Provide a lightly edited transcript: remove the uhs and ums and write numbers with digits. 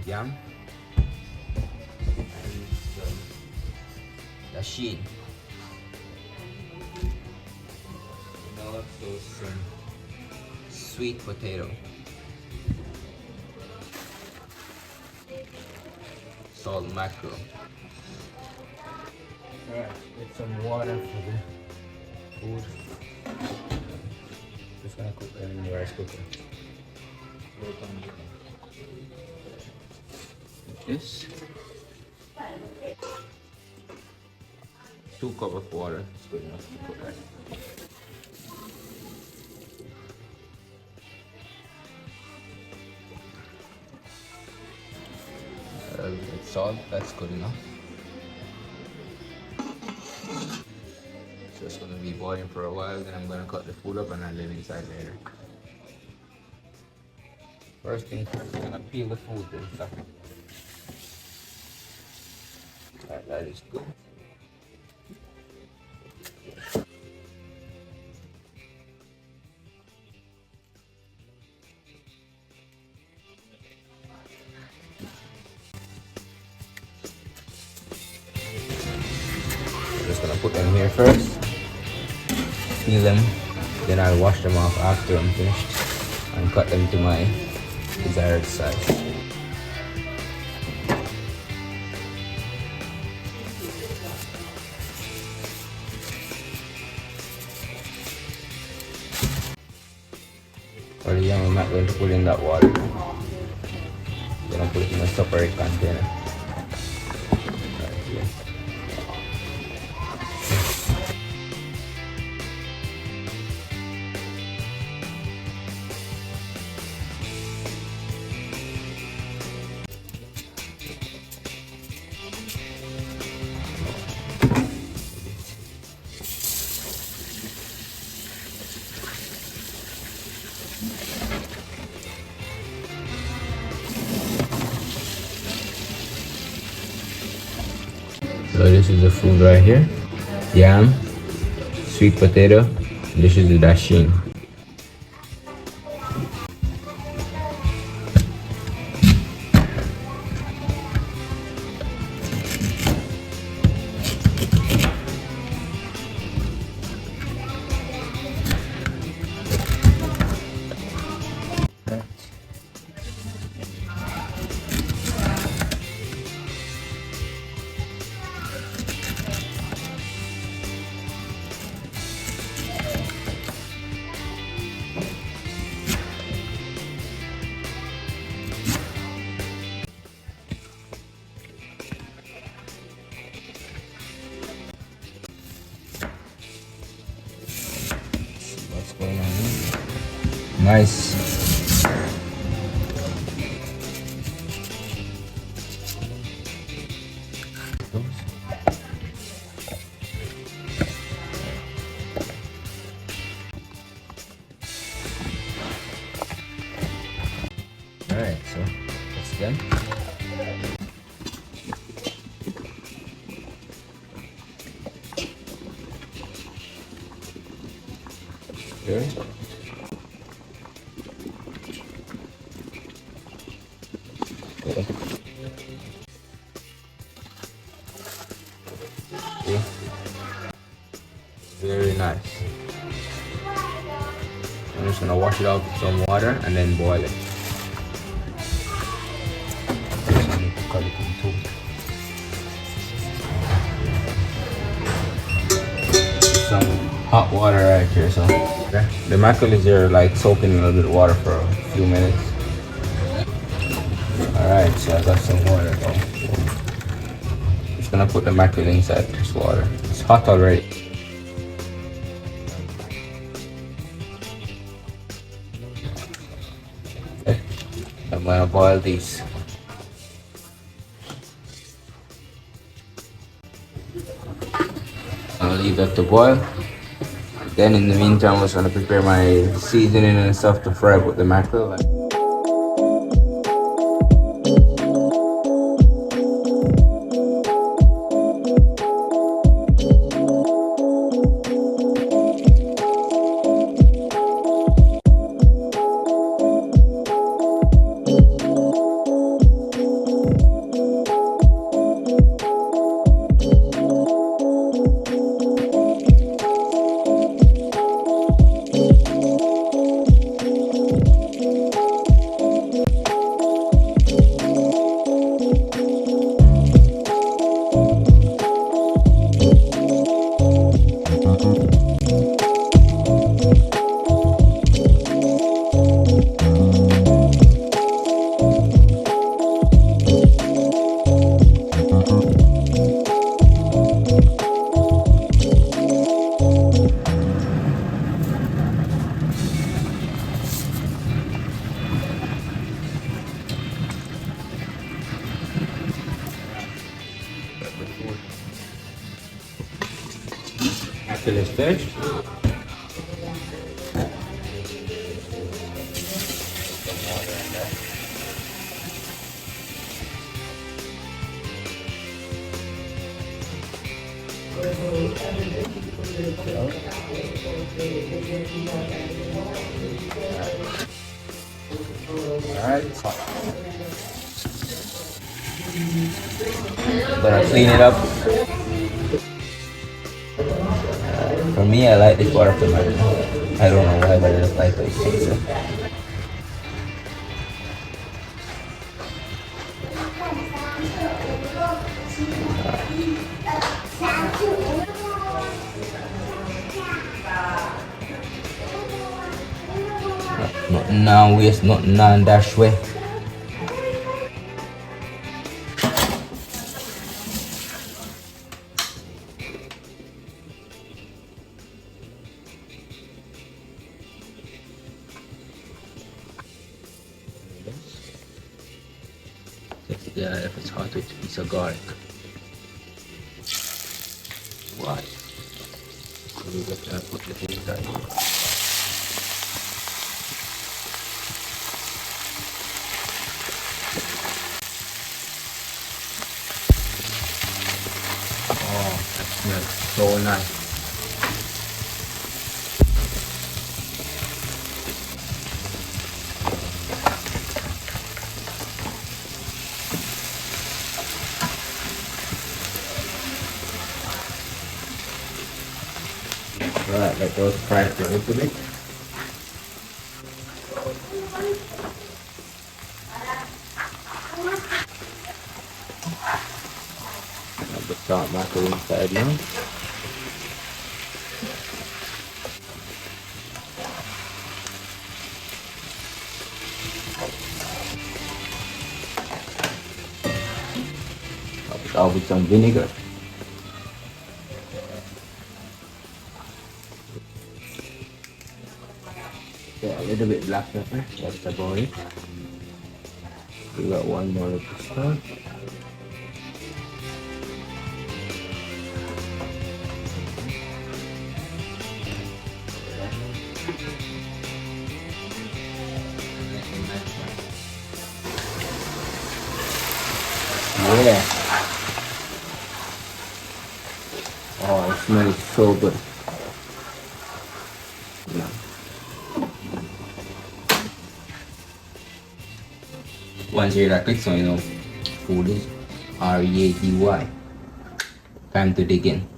yam and some Dasheen. And also some sweet potato. Salt mackerel. Alright, get some water for the food. Just gonna cook them in the rice cooker. Like this. 2 cups of water is good enough to cook that. With salt, that's good enough. So it's gonna be boiling for a while, then I'm gonna cut the food up and I'll live inside later. First thing, I'm gonna peel the food and stuff. Alright, that is good. Just gonna put them here first, peel them, then I'll wash them off after I'm finished and cut them to my desired size. For the yam, I'm not going to put in that water. I'm gonna put it in a separate container. Right here. So this is the food right here. Yam, sweet potato, this is the Dasheen. What's going on here? Nice. Alright, so that's done. Good. Okay. See? Very nice. I'm just gonna wash it out with some water and then boil it. I need to cut it in two. Some hot water right here, so okay. The mackerel is there like soaking in a little bit of water for a few minutes. Alright, so I got some water though. Just gonna put the mackerel inside this water. It's hot already. Okay. I'm gonna boil these. I'll leave that to boil. Then in the meantime, I'm just gonna prepare my seasoning and stuff to fry up with the mackerel. Finish fish. Alright, gonna clean it up. For me, I like the quarter tomato. I don't know why, but I just like it. Nothing now waste, nothing now dash way. Yeah, if it's hot with a piece of garlic. Why? You got to put the thing inside. Oh, that smells so nice. Alright, let those fry for a little bit. Add the salt mackerel inside now. Top it off with some vinegar. Yeah, a little bit black pepper, that's about it. We got one more little spoon. Yeah. Oh, it smells so good. Yeah. Once you hear that click, so you know food is ready. Time to dig in.